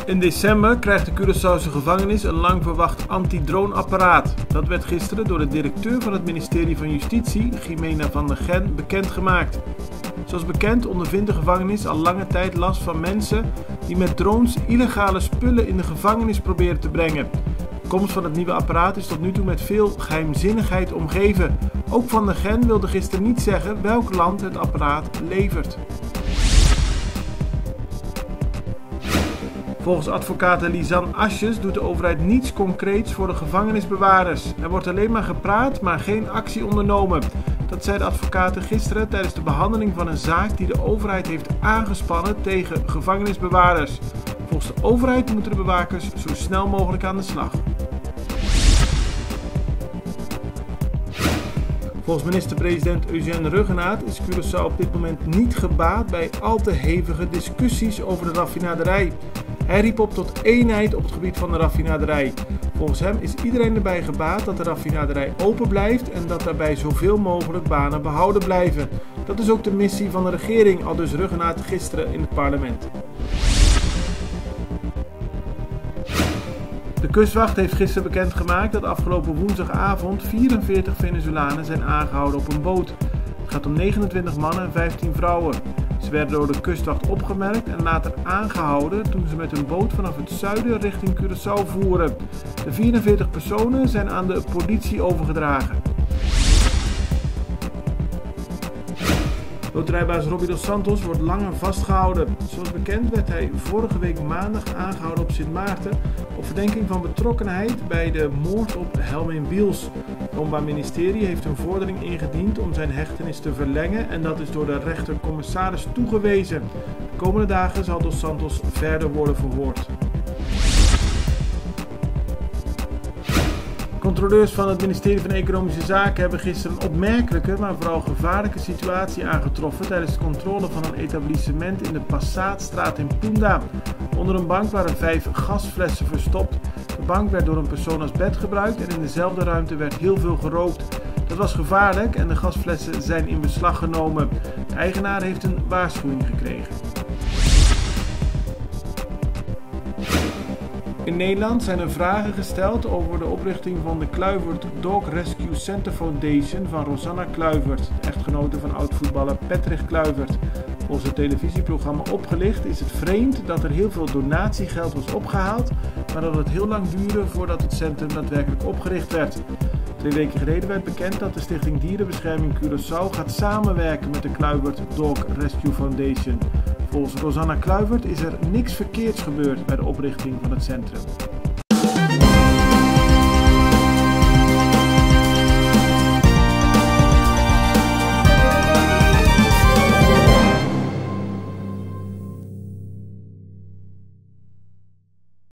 In december krijgt de Curaçaose gevangenis een lang verwacht antidroneapparaat. Dat werd gisteren door de directeur van het ministerie van Justitie, Jimena van der Gen, bekendgemaakt. Zoals bekend ondervindt de gevangenis al lange tijd last van mensen die met drones illegale spullen in de gevangenis proberen te brengen. De komst van het nieuwe apparaat is tot nu toe met veel geheimzinnigheid omgeven. Ook Van der Gen wilde gisteren niet zeggen welk land het apparaat levert. Volgens advocaat Lisanne Asjes doet de overheid niets concreets voor de gevangenisbewaarders. Er wordt alleen maar gepraat, maar geen actie ondernomen. Dat zei de advocaat gisteren tijdens de behandeling van een zaak die de overheid heeft aangespannen tegen gevangenisbewaarders. Volgens de overheid moeten de bewakers zo snel mogelijk aan de slag. Volgens minister-president Eugène Ruggenaat is Curaçao op dit moment niet gebaat bij al te hevige discussies over de raffinaderij. Hij riep op tot eenheid op het gebied van de raffinaderij. Volgens hem is iedereen erbij gebaat dat de raffinaderij open blijft en dat daarbij zoveel mogelijk banen behouden blijven. Dat is ook de missie van de regering, aldus Ruggenaat gisteren in het parlement. De kustwacht heeft gisteren bekendgemaakt dat afgelopen woensdagavond 44 Venezolanen zijn aangehouden op een boot. Het gaat om 29 mannen en 15 vrouwen. Ze werden door de kustwacht opgemerkt en later aangehouden toen ze met hun boot vanaf het zuiden richting Curaçao voeren. De 44 personen zijn aan de politie overgedragen. Loterijbaas Robbie dos Santos wordt langer vastgehouden. Zoals bekend werd hij vorige week maandag aangehouden op Sint Maarten op verdenking van betrokkenheid bij de moord op Helmin Wiels. Het Openbaar Ministerie heeft een vordering ingediend om zijn hechtenis te verlengen en dat is door de rechter-commissaris toegewezen. De komende dagen zal dos Santos verder worden verhoord. Controleurs van het ministerie van Economische Zaken hebben gisteren een opmerkelijke, maar vooral gevaarlijke situatie aangetroffen tijdens de controle van een etablissement in de Passaatstraat in Punda. Onder een bank waren 5 gasflessen verstopt. De bank werd door een persoon als bed gebruikt en in dezelfde ruimte werd heel veel gerookt. Dat was gevaarlijk en de gasflessen zijn in beslag genomen. De eigenaar heeft een waarschuwing gekregen. In Nederland zijn er vragen gesteld over de oprichting van de Kluivert Dog Rescue Center Foundation van Rosanna Kluivert, de echtgenote van oud-voetballer Patrick Kluivert. Volgens het televisieprogramma Opgelicht is het vreemd dat er heel veel donatiegeld was opgehaald, maar dat het heel lang duurde voordat het centrum daadwerkelijk opgericht werd. 2 weken geleden werd bekend dat de Stichting Dierenbescherming Curaçao gaat samenwerken met de Kluivert Dog Rescue Foundation. Volgens Rosanna Kluivert is er niks verkeerds gebeurd bij de oprichting van het centrum.